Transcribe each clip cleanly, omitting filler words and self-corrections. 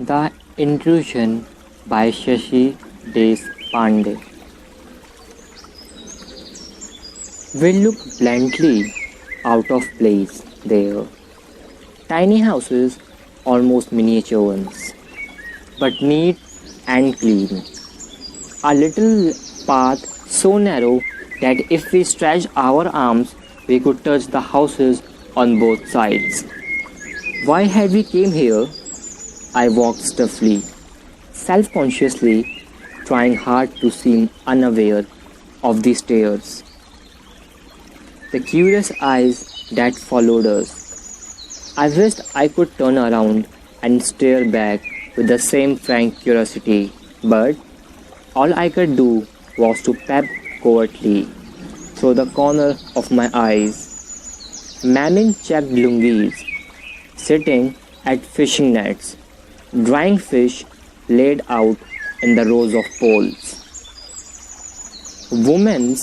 The Intrusion by Shashi Deshpande. We looked blankly out of place there. Tiny houses, almost miniature ones, but neat and clean. A little path so narrow that if we stretched our arms, we could touch the houses on both sides. Why had we came here? I walked stiffly, self-consciously, trying hard to seem unaware of the stairs, the curious eyes that followed us. I wished I could turn around and stare back with the same frank curiosity, but all I could do was to peep covertly through the corner of my eyes. Men in checked lungis, sitting at fishing nets, drying fish laid out in the rows of poles. Women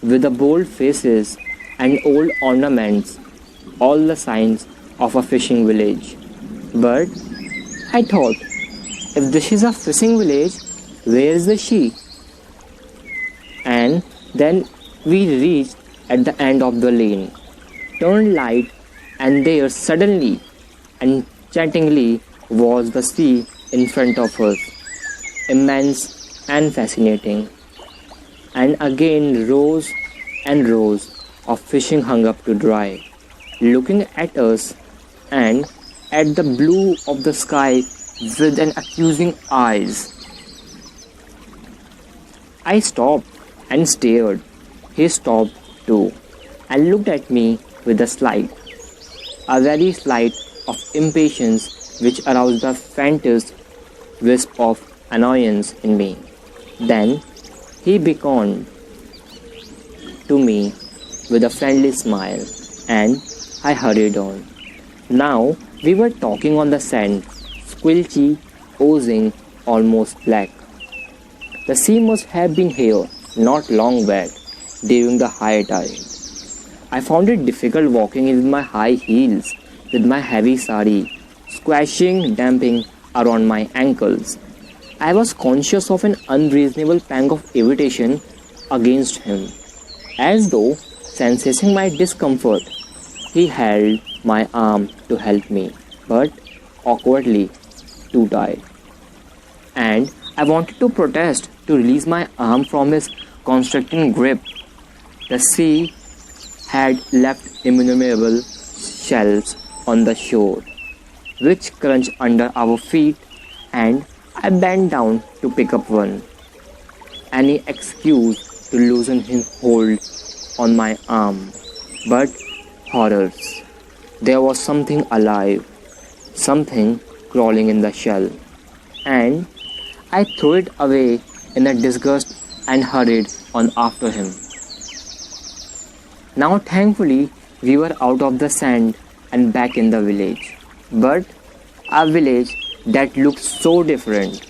with the bold faces and old ornaments, all the signs of a fishing village. But I thought, if this is a fishing village, where is the she? And then we reached at the end of the lane, turned light, and there suddenly, enchantingly, was the sea in front of us, immense and fascinating. And again rows and rows of fishing hung up to dry, looking at us and at the blue of the sky with an accusing eyes. I stopped and stared. He stopped too and looked at me with a very slight of impatience which aroused the faintest wisp of annoyance in me. Then he beckoned to me with a friendly smile and I hurried on. Now we were talking on the sand, squelchy, oozing, almost black. The sea must have been here not long back during the high tide. I found it difficult walking in my high heels with my heavy sari squashing, damping around my ankles. I was conscious of an unreasonable pang of irritation against him. As though sensing my discomfort, he held my arm to help me, but awkwardly too tight. And I wanted to protest to release my arm from his constricting grip. The sea had left innumerable shells on the shore, which crunched under our feet, and I bent down to pick up one. Any excuse to loosen his hold on my arm, but horrors. There was something alive, something crawling in the shell, and I threw it away in a disgust and hurried on after him. Now thankfully we were out of the sand and back in the village, but a village that looked so different.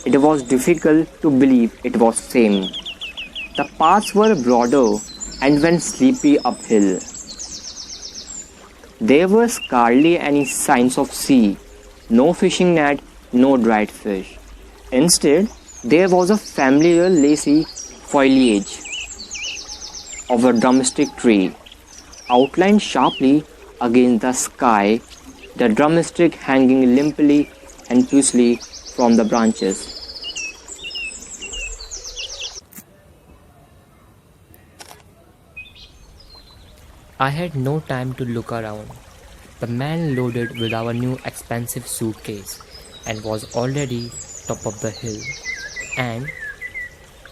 It was difficult to believe it was same. The paths were broader and went sleepy uphill. There were scarcely any signs of sea, no fishing net, no dried fish. Instead, there was a familiar lacy foliage of a drumstick tree, outlined sharply against the sky, the drumstick hanging limply and loosely from the branches. I had no time to look around. The man loaded with our new expensive suitcase and was already top of the hill, and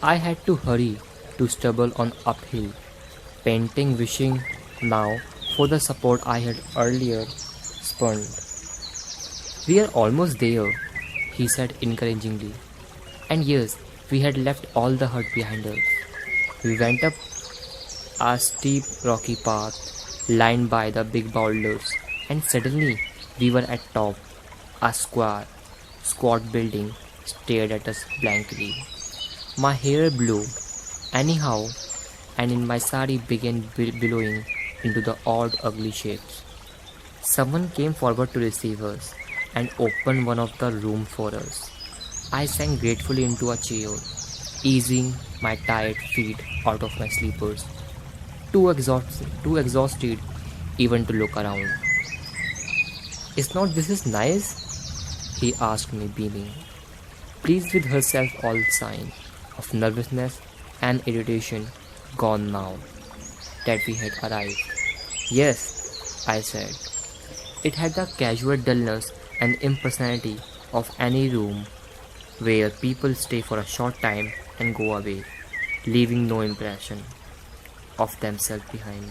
I had to hurry to stumble on uphill, panting, wishing now for the support I had earlier spurned. "We are almost there," he said encouragingly. And yes, we had left all the hurt behind us. We went up a steep rocky path lined by the big boulders, and suddenly we were at top. A squat building stared at us blankly. My hair blew anyhow, and in my sari began billowing into the odd ugly shapes. Someone came forward to receive us, and opened one of the rooms for us. I sank gratefully into a chair, easing my tired feet out of my sleepers, too exhausted even to look around. Is not this is nice? He asked me, beaming, pleased with herself, all sign of nervousness and irritation gone now that we had arrived. Yes, I said. It had the casual dullness and impersonality of any room where people stay for a short time and go away, leaving no impression of themselves behind.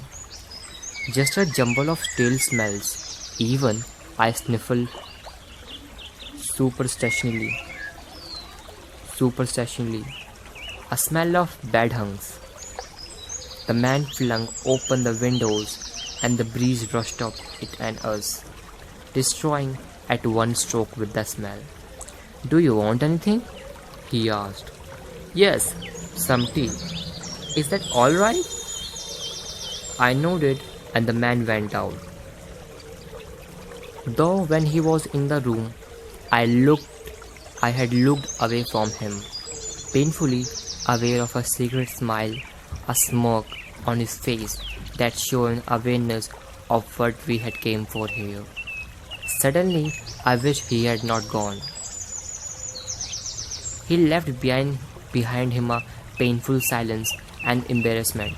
Just a jumble of stale smells. Even I sniffled superstitionally, superstitionally, a smell of bad hunks. The man flung open the windows and the breeze rushed up it and us, destroying at one stroke with the smell. Do you want anything? He asked. Yes, some tea. Is that all right? I nodded and the man went out. Though when he was in the room, I had looked away from him, painfully aware of a secret smile, a smirk on his face that showed awareness of what we had came for here. Suddenly, I wished he had not gone. He left behind him a painful silence and embarrassment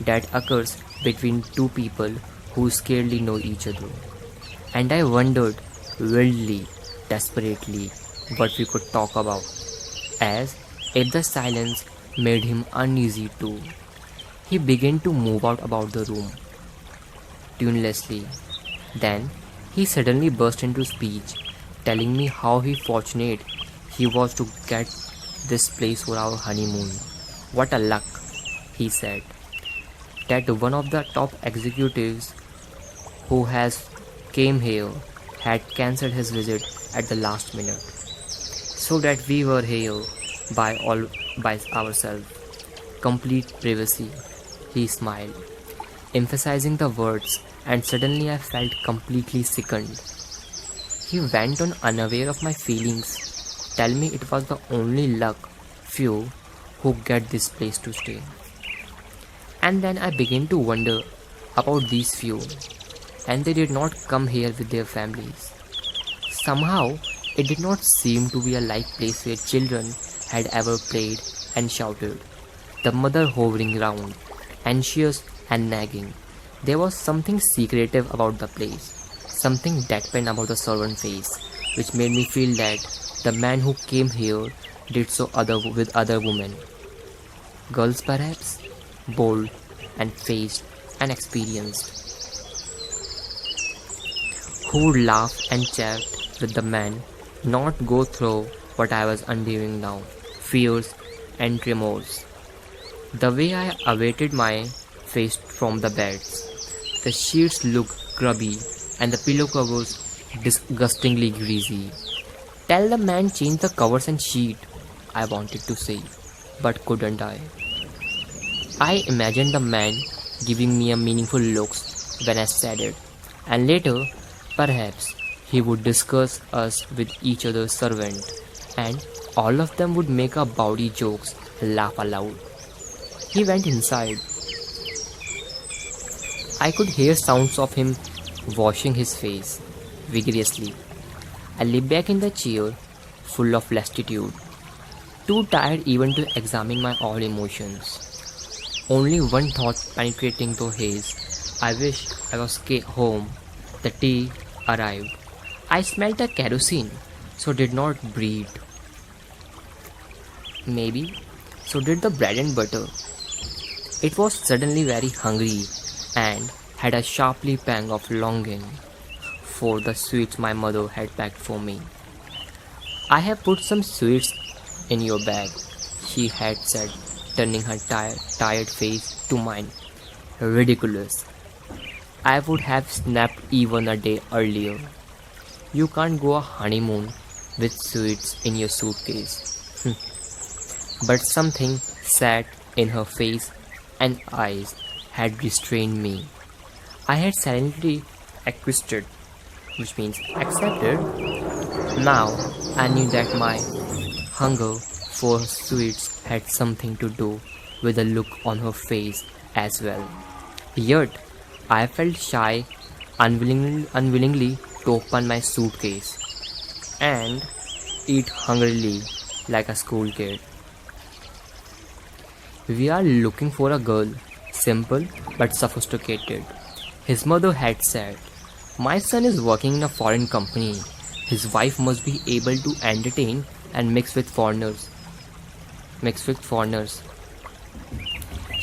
that occurs between two people who scarcely know each other. And I wondered wildly, desperately, what we could talk about, as if the silence made him uneasy too. He began to move about the room, tunelessly. Then he suddenly burst into speech, telling me how fortunate he was to get this place for our honeymoon. What a luck, he said, that one of the top executives who has came here had cancelled his visit at the last minute, so that we were here by ourselves. Complete privacy, he smiled, emphasizing the words, and suddenly I felt completely sickened. He went on unaware of my feelings, tell me it was the only luck few who get this place to stay. And then I began to wonder about these few, and they did not come here with their families. Somehow, it did not seem to be a like place where children had ever played and shouted, the mother hovering round, anxious and nagging. There was something secretive about the place, something deadpan about the servant face, which made me feel that the man who came here did so with other women. Girls perhaps, bold and faced and experienced, who would laugh and chat with the man, not go through what I was undoing now, fears and remorse. The way I awaited my face from the beds, the sheets looked grubby and the pillow covers disgustingly greasy. Tell the man change the covers and sheet, I wanted to say, but couldn't I? I imagined the man giving me a meaningful looks when I said it, and later, perhaps, he would discuss us with each other's servant, and all of them would make a bawdy jokes and laugh aloud. He went inside. I could hear sounds of him washing his face vigorously. I lay back in the chair, full of lassitude, too tired even to examine my own emotions. Only one thought penetrating the haze. I wish I was home. The tea arrived. I smelled the kerosene, so did not breathe. Maybe so did the bread and butter. It was suddenly very hungry and had a sharply pang of longing for the sweets my mother had packed for me. I have put some sweets in your bag, she had said, turning her tired face to mine. Ridiculous. I would have snapped even a day earlier. You can't go a honeymoon with sweets in your suitcase. But something sat in her face and eyes had restrained me. I had silently acquiesced, which means accepted, Now I knew that my hunger for sweets had something to do with the look on her face as well. Yet I felt shy, unwillingly to open my suitcase and eat hungrily like a school kid. We are looking for a girl, simple but sophisticated. His mother had said, "My son is working in a foreign company. His wife must be able to entertain and mix with foreigners. Mix with foreigners."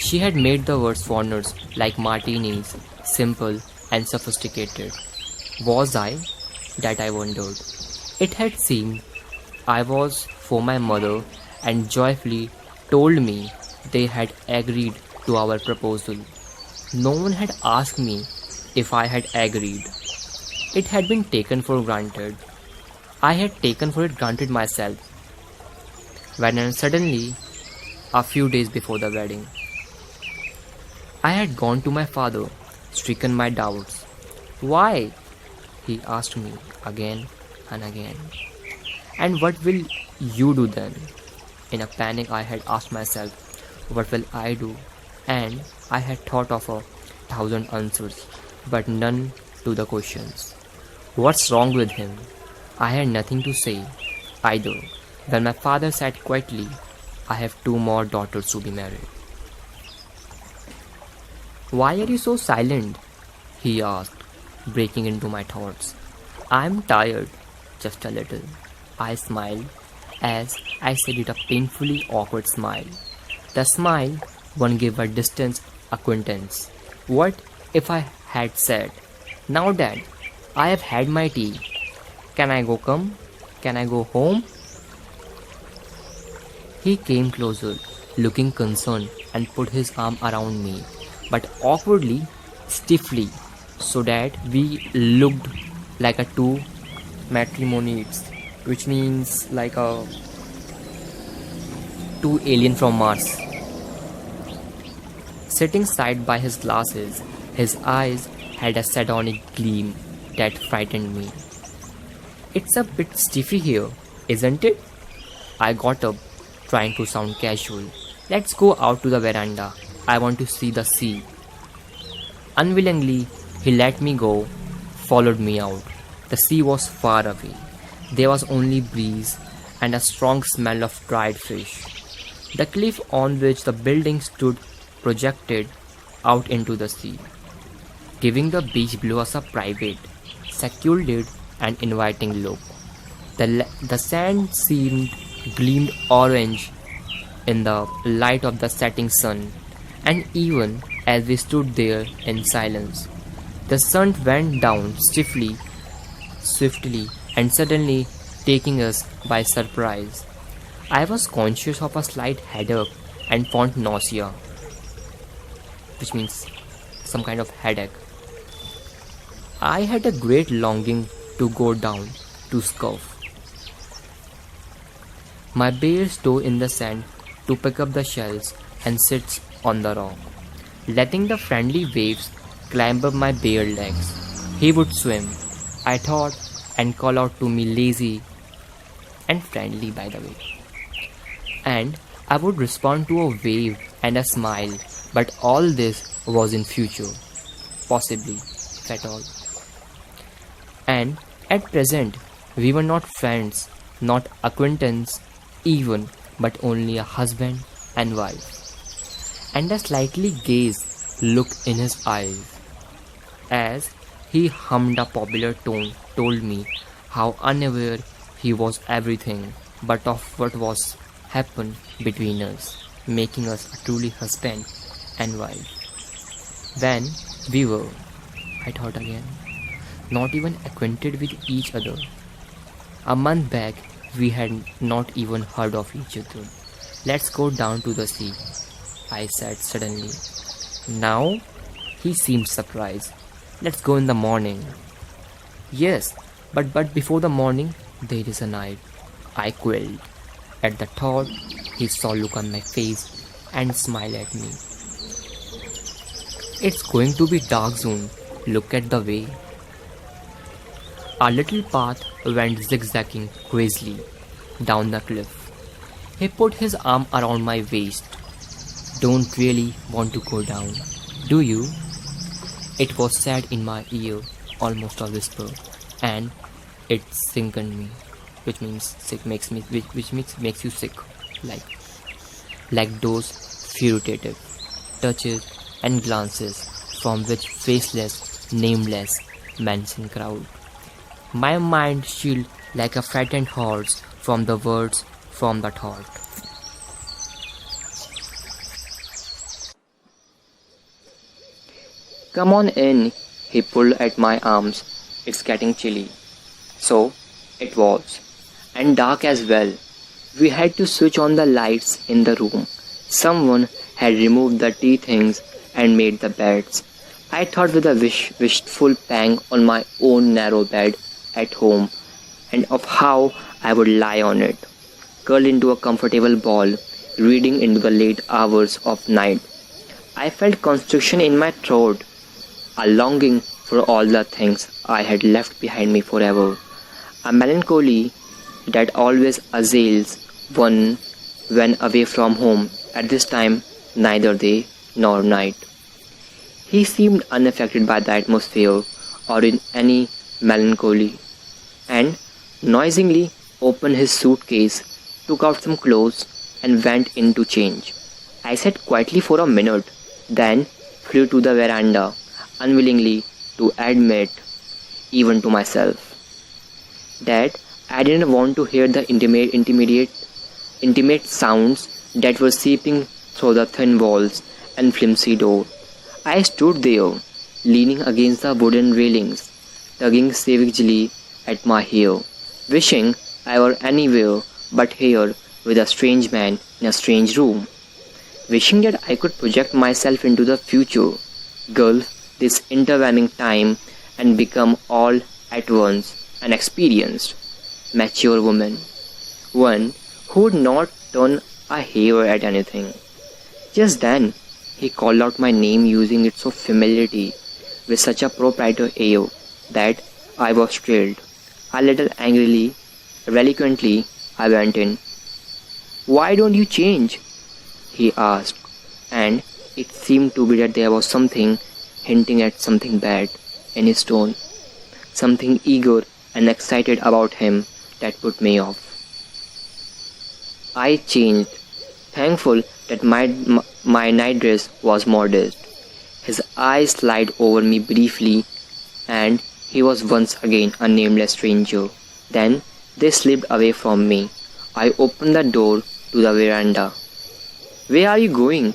She had made the words foreigners like martinis, simple and sophisticated. Was I? That I wondered. It had seemed I was for my mother and joyfully told me they had agreed to our proposal. No one had asked me if I had agreed. It had been taken for granted. I had taken for it granted myself. When suddenly, a few days before the wedding, I had gone to my father, stricken my doubts. "Why?" he asked me again and again. "And what will you do then?" In a panic, I had asked myself, "What will I do?" And I had thought of 1,000 answers, but none to the questions. What's wrong with him? I had nothing to say either. When my father said quietly, "I have 2 more daughters to be married." "Why are you so silent?" he asked, breaking into my thoughts. "I'm tired, just a little." I smiled as I said it, a painfully awkward smile. The smile one gave a distant acquaintance. What if I had said, "Now Dad, I have had my tea. Can I go come? Can I go home?" He came closer, looking concerned, and put his arm around me, but awkwardly, stiffly, so that we looked like a two matrimonies, which means like a two alien from Mars. Sitting side by his glasses, his eyes had a sardonic gleam that frightened me. "It's a bit stiffy here, isn't it?" I got up, trying to sound casual. "Let's go out to the veranda. I want to see the sea." Unwillingly, he let me go, followed me out. The sea was far away. There was only breeze and a strong smell of dried fish. The cliff on which the building stood projected out into the sea, giving the beach below us a private, secluded and inviting look. The sand gleamed orange in the light of the setting sun, and even as we stood there in silence, the sun went down swiftly, and suddenly taking us by surprise. I was conscious of a slight headache and found nausea, which means some kind of headache. I had a great longing to go down to scoff my bare toe in the sand to pick up the shells and sit on the rock, letting the friendly waves climb up my bare legs. He would swim, I thought, and call out to me, "Lazy," and friendly, by the way. And I would respond to a wave and a smile, but all this was in future, possibly, if at all. And at present, we were not friends, not acquaintance even, but only a husband and wife. And a slightly gazed look in his eyes, as he hummed a popular tone, told me how unaware he was everything but of what was happened between us, making us a truly husband and wife. When we were, I thought again, not even acquainted with each other. A month back, we had not even heard of each other. "Let's go down to the sea," I said suddenly. Now, he seemed surprised. "Let's go in the morning." "Yes, but before the morning, there is a night." I quailed. At the thought, he saw look on my face and smiled at me. "It's going to be dark soon. Look at the way." Our little path went zigzagging crazily down the cliff. He put his arm around my waist. Don't really want to go down, do you? It was said in my ear, almost a whisper, and it sickened me, which means sick makes me, which makes you sick, like those furtive touches and glances from which faceless, nameless mention crowd. My mind chilled like a frightened horse from the words, from the thought. Come on in, he pulled at my arms. It's getting chilly. So, it was. And dark as well. We had to switch on the lights in the room. Someone had removed the tea things and made the beds. I thought with a wistful pang on my own narrow bed at home and of how I would lie on it, curled into a comfortable ball, reading into the late hours of night. I felt constriction in my throat, a longing for all the things I had left behind me forever, a melancholy that always assails one when away from home, at this time neither day nor night. He seemed unaffected by the atmosphere or in any melancholy, and noisily opened his suitcase, took out some clothes, and went in to change. I sat quietly for a minute, then flew to the veranda, unwillingly to admit, even to myself, that I didn't want to hear the intimate sounds that were seeping through the thin walls and flimsy door. I stood there, leaning against the wooden railings, tugging savagely at my hair, wishing I were anywhere but here with a strange man in a strange room, wishing that I could project myself into the future, gulf this intervening time, and become all at once an experienced, mature woman, one who would not turn a hair at anything. Just then, he called out my name using it so familiarly, with such a proprietor air, that I was thrilled. A little angrily, reluctantly, I went in. "Why don't you change?" he asked, and it seemed to be that there was something hinting at something bad in his tone, something eager and excited about him that put me off. I changed, thankful that my nightdress was modest. His eyes slid over me briefly, and he was once again a nameless stranger. Then they slipped away from me. I opened the door to the veranda. "Where are you going?"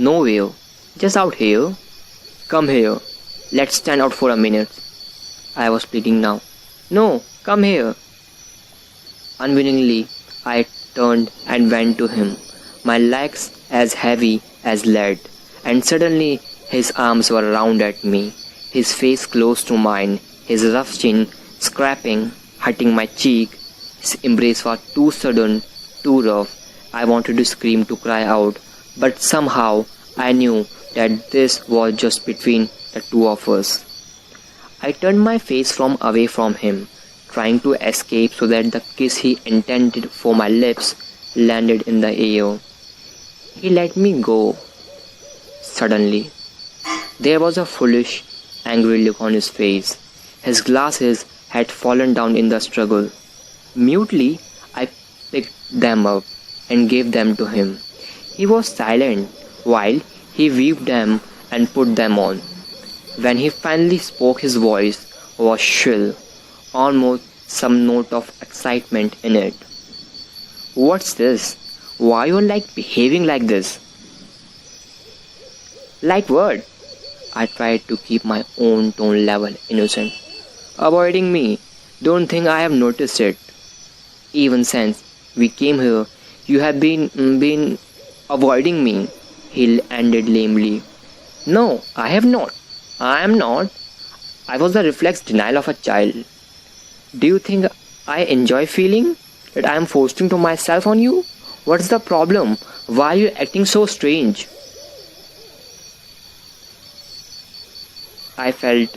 "Nowhere. Just out here." "Come here. Let's stand out for a minute." I was pleading now. "No, come here." Unwillingly, I turned and went to him, my legs as heavy as lead, and suddenly his arms were round at me, his face close to mine, his rough chin scraping, hurting my cheek. His embrace was too sudden, too rough. I wanted to scream, to cry out, but somehow I knew that this was just between the two of us. I turned my face from away from him, trying to escape so that the kiss he intended for my lips landed in the air. He let me go. Suddenly, there was a foolish, angry look on his face. His glasses had fallen down in the struggle. Mutely, I picked them up and gave them to him. He was silent while he weaved them and put them on. When he finally spoke, his voice was shrill, almost some note of excitement in it. "What's this? Why you behaving like this?" "Like what?" I tried to keep my own tone level, innocent. "Avoiding me. Don't think I have noticed it. Even since we came here, you have been avoiding me," he ended lamely. "No, I have not. I am not. I was the reflex denial of a child. Do you think I enjoy feeling that I am forcing to myself on you? What's the problem? Why are you acting so strange?" I felt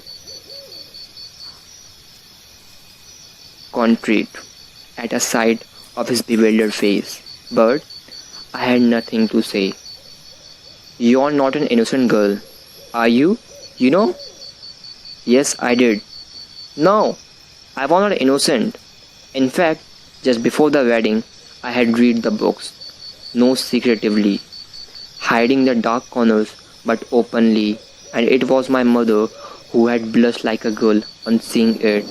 contrite at the sight of his bewildered face, but I had nothing to say. You're not an innocent girl, are you? You know? Yes, I did. No, I was not innocent. In fact, just before the wedding, I had read the books, no secretively, hiding the dark corners but openly, and it was my mother who had blushed like a girl on seeing it.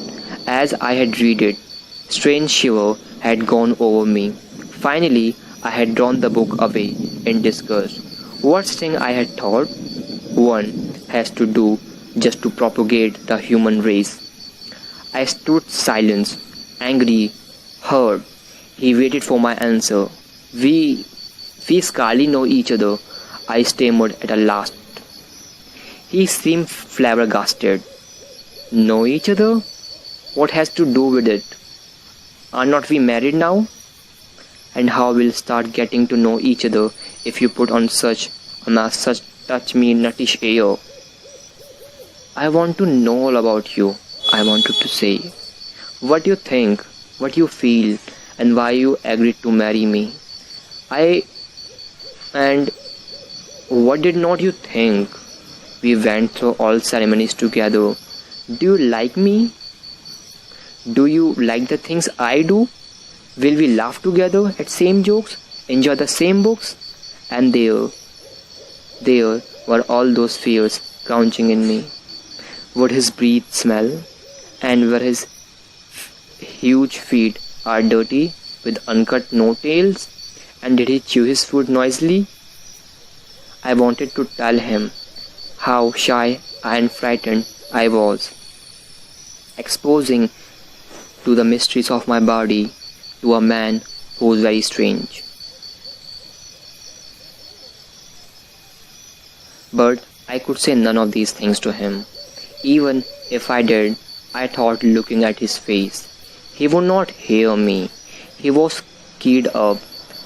As I had read it, strange shiver had gone over me. Finally, I had drawn the book away in disgust. What thing I had thought one has to do just to propagate the human race. I stood silent, angry, hurt. He waited for my answer. We scarcely know each other, I stammered at last. He seemed flabbergasted. Know each other? What has to do with it? Are not we married now? And how we'll start getting to know each other if you put on such touch me nuttish air. I want to know all about you, I wanted to say. What you think, what you feel, and why you agreed to marry me. And what did not you think? We went through all ceremonies together. Do you like me? Do you like the things I do? Will we laugh together at same jokes, enjoy the same books? And there were all those fears crouching in me. Would his breath smell? And were his huge feet are dirty with uncut no-tails? And did he chew his food noisily? I wanted to tell him how shy and frightened I was, exposing to the mysteries of my body to a man who was very strange. But I could say none of these things to him. Even if I did, I thought looking at his face, he would not hear me. He was keyed up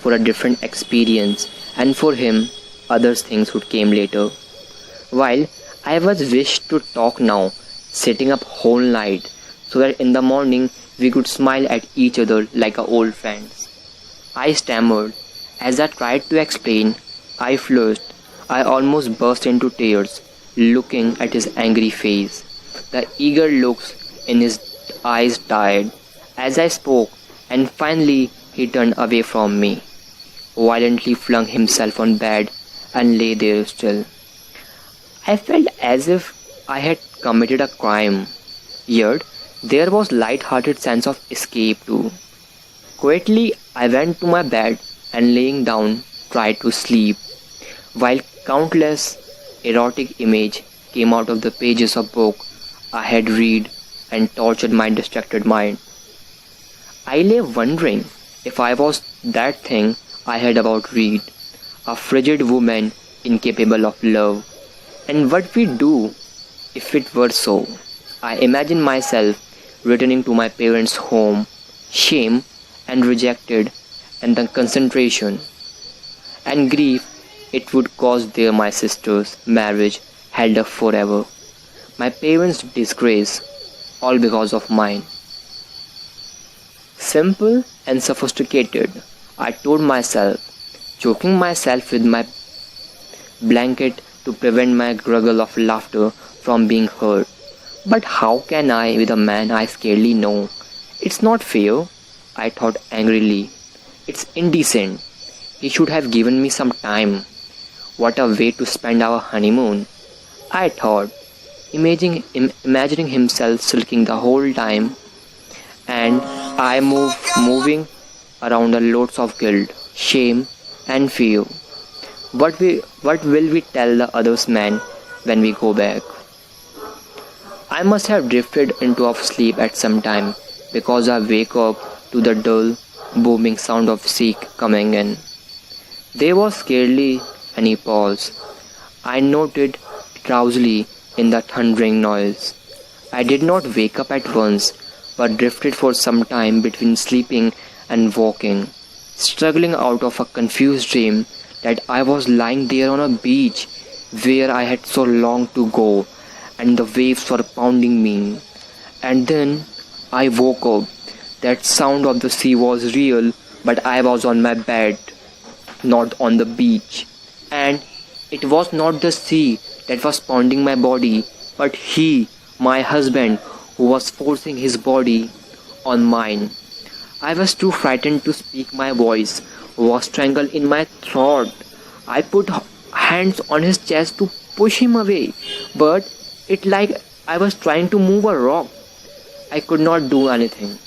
for a different experience, and for him, other things would come later. While I was wished to talk now, sitting up whole night, so that in the morning we could smile at each other like our old friends. I stammered. As I tried to explain, I flushed. I almost burst into tears, looking at his angry face. The eager looks in his eyes died as I spoke, and finally he turned away from me, violently flung himself on bed, and lay there still. I felt as if I had committed a crime, yet there was light-hearted sense of escape too. Quietly I went to my bed and laying down tried to sleep, while countless erotic images came out of the pages of book I had read and tortured my distracted mind. I lay wondering if I was that thing I had about read, a frigid woman incapable of love, and what we do if it were so. I imagined myself returning to my parents' home, shame and rejected, and the concentration and grief it would cause there my sister's marriage held up forever. My parents' disgrace, all because of mine. Simple and sophisticated, I told myself, choking myself with my blanket to prevent my gurgle of laughter from being heard. But how can I with a man I scarcely know? It's not fair, I thought angrily. It's indecent. He should have given me some time. What a way to spend our honeymoon, I thought, imagining himself sulking the whole time, and I moving around the loads of guilt, shame, and fear. What will we tell the others man when we go back? I must have drifted into a sleep at some time, because I wake up to the dull, booming sound of sea coming in. There was scarcely any pause. I noted drowsily in the thundering noise. I did not wake up at once, but drifted for some time between sleeping and walking, struggling out of a confused dream that I was lying there on a beach where I had so long to go, and the waves were pounding me. And then I woke up, That sound of the sea was real, but I was on my bed, not on the beach. And it was not the sea that was pounding my body, but he, my husband, who was forcing his body on mine. I was too frightened to speak. My voice was strangled in my throat. I put hands on his chest to push him away, but it like I was trying to move a rock. I could not do anything.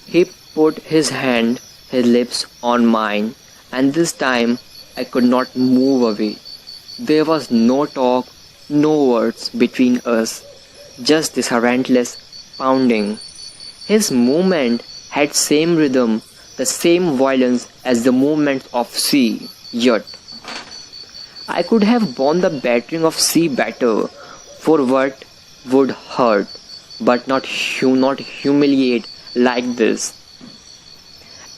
He put his hand, his lips on mine, and this time I could not move away. There was no talk, no words between us, just this relentless pounding. His movement had same rhythm, the same violence as the movements of sea, yet I could have borne the battering of sea better, for what would hurt, but not humiliate like this.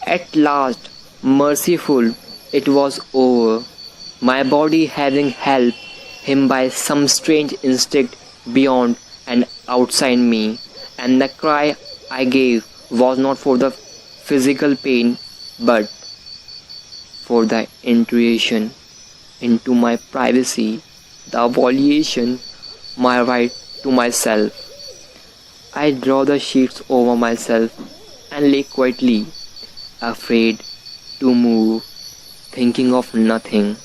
At last, merciful, it was over, my body having helped him by some strange instinct beyond and outside me, and the cry I gave was not for the physical pain, but for the intuition into my privacy, the violation, my right to myself. I draw the sheets over myself and lay quietly, afraid to move, thinking of nothing.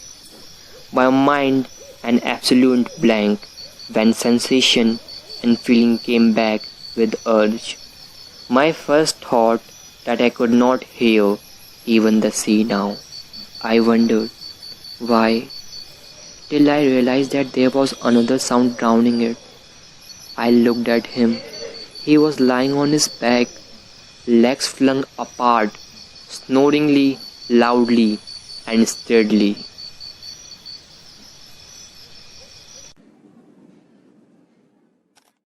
My mind an absolute blank when sensation and feeling came back with urge. My first thought that I could not hear even the sea now. I wondered why, till I realized that there was another sound drowning it. I looked at him. He was lying on his back, legs flung apart, snoringly, loudly, and steadily.